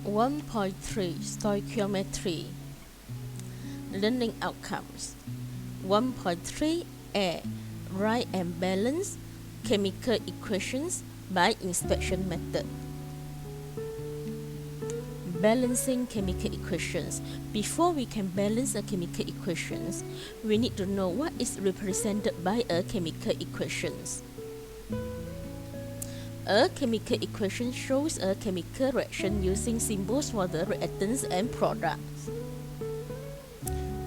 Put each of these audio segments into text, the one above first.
1.3 Stoichiometry Learning Outcomes 1.3a Write and balance chemical equations by inspection method. Balancing chemical equations. Before we can balance a chemical equations, we need to know what is represented by a chemical equations. A chemical equation shows a chemical reaction using symbols for the reactants and products.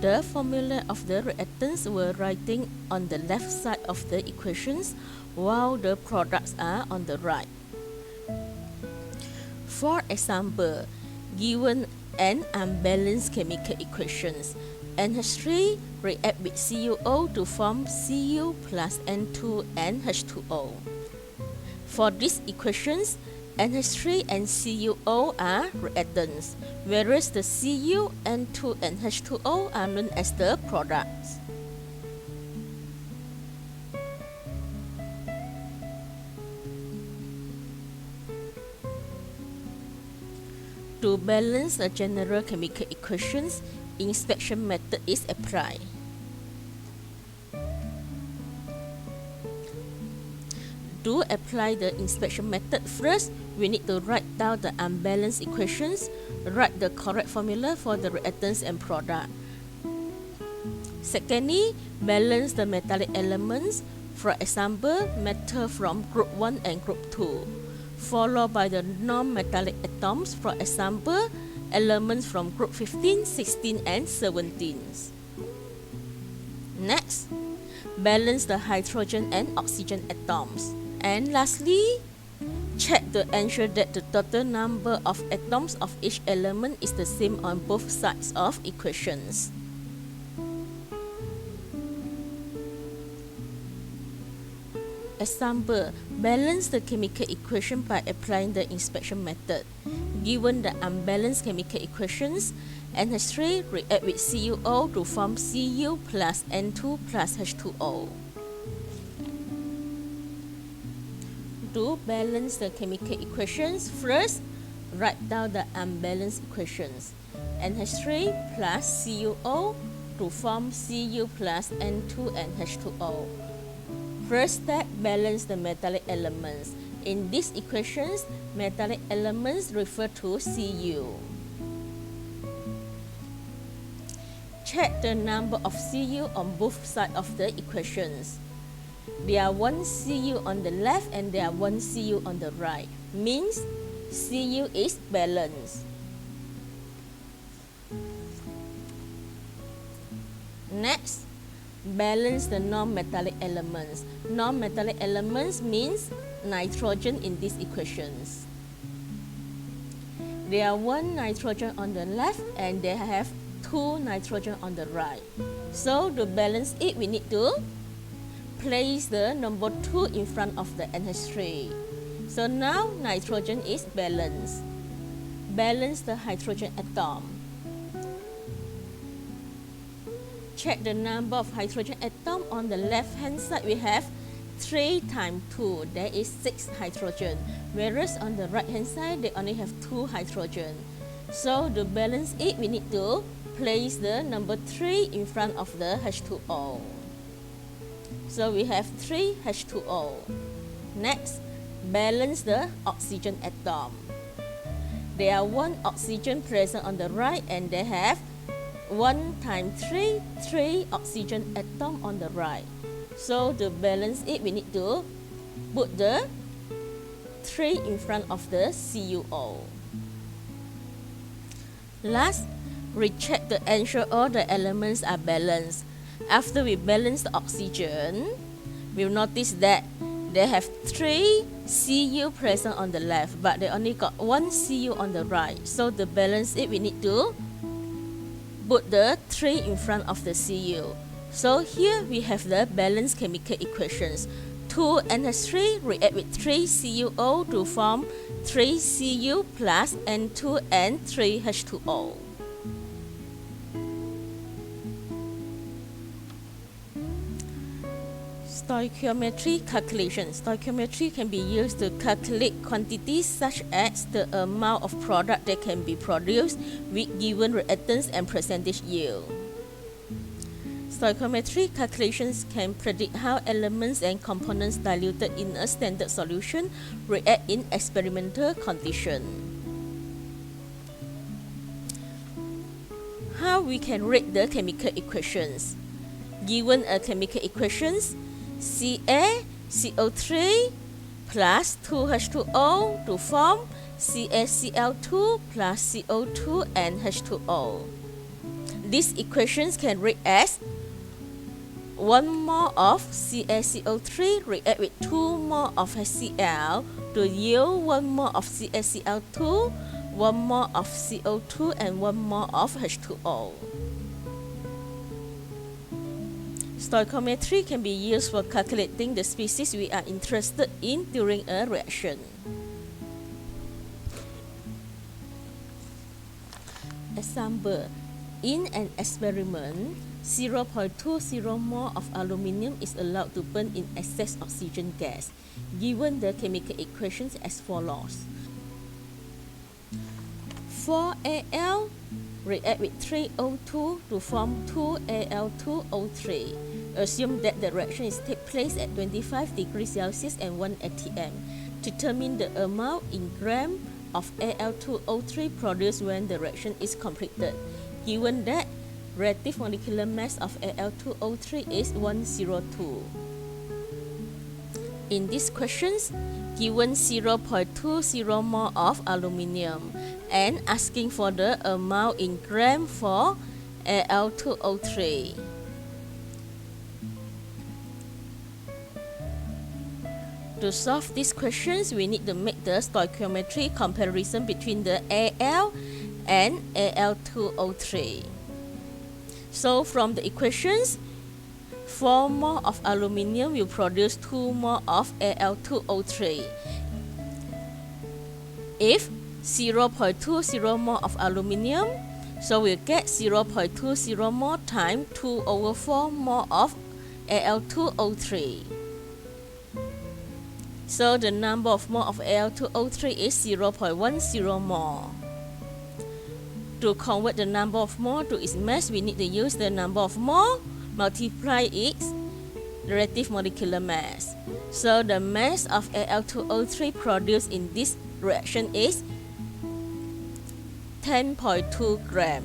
The formula of the reactants were writing on the left side of the equations, while the products are on the right. For example, given an unbalanced chemical equations, NH3 react with CuO to form Cu plus N2 and H2O. For these equations, NH3 and CuO are reactants, whereas the Cu, N2 and H2O are known as the products. To balance the general chemical equations, inspection method is applied. To apply the inspection method, first we need to write down the unbalanced equations, write the correct formula for the reactants and product. Secondly, balance the metallic elements, for example, metal from group 1 and group 2, followed by the non-metallic atoms, for example, elements from group 15, 16 and 17. Next, balance the hydrogen and oxygen atoms. And lastly, check to ensure that the total number of atoms of each element is the same on both sides of equations. Example, balance the chemical equation by applying the inspection method. Given the unbalanced chemical equations, NH3 react with CuO to form Cu plus N2 plus H2O. To balance the chemical equations, first write down the unbalanced equations. NH3 plus CuO to form Cu plus N2 and H2O. First step, balance the metallic elements. In these equations, metallic elements refer to Cu. Check the number of Cu on both sides of the equations. There are one Cu on the left and there are one Cu on the right. Means Cu is balanced. Next, balance the non-metallic elements. Non-metallic elements means nitrogen in these equations. There are one nitrogen on the left and they have two nitrogen on the right. So to balance it, we need to place the number 2 in front of the NH3. So now nitrogen is balanced. Balance the hydrogen atom. Check the number of hydrogen atom. On the left hand side we have 3 times 2, that is 6 hydrogen, whereas on the right hand side they only have 2 hydrogen. So to balance it, we need to place the number 3 in front of the H2O. So we have 3 H2O. Next, balance the oxygen atom. There are 1 oxygen present on the right and they have 1 times 3, 3 oxygen atom on the right. So to balance it, we need to put the 3 in front of the CuO. Last, recheck to ensure all the elements are balanced. After we balance the oxygen, we'll notice that they have 3 Cu present on the left, but they only got 1 Cu on the right. So to balance it, we need to put the 3 in front of the Cu. So here we have the balanced chemical equations. 2 NH3 react with 3 CuO to form 3 Cu plus N2 and 3 H2O. Stoichiometry calculation. Stoichiometry can be used to calculate quantities such as the amount of product that can be produced with given reactants and percentage yield. Stoichiometry calculations can predict how elements and components diluted in a standard solution react in experimental conditions. How we can rate the chemical equations? Given a chemical equations, CaCO3 plus 2H2O to form CaCl2 plus CO2 and H2O. These equations can read as 1 mole of CaCO3 react with 2 mole of HCl to yield 1 mole of CaCl2, 1 mole of CO2 and 1 mole of H2O. Stoichiometry can be used for calculating the species we are interested in during a reaction. Example: in an experiment, 0.20 mole of aluminium is allowed to burn in excess oxygen gas, given the chemical equations as follows. 4Al react with 3O2 to form 2Al2O3. Assume that the reaction is take place at 25 degrees Celsius and 1 atm. Determine the amount in gram of Al2O3 produced when the reaction is completed, given that reactive molecular mass of Al2O3 is 102. In these questions, given 0.20 mole of aluminium and asking for the amount in gram for Al2O3. To solve these questions, we need to make the stoichiometry comparison between the Al and Al2O3. So from the equations, 4 mole of aluminium will produce 2 mole of Al2O3. If 0.20 mole of aluminium, so we'll get 0.20 mole times 2/4 mole of Al2O3. So the number of mole of Al2O3 is 0.10 mole. To convert the number of mole to its mass, we need to use the number of mole multiply its reactive molecular mass. So the mass of Al2O3 produced in this reaction is 10.2 gram.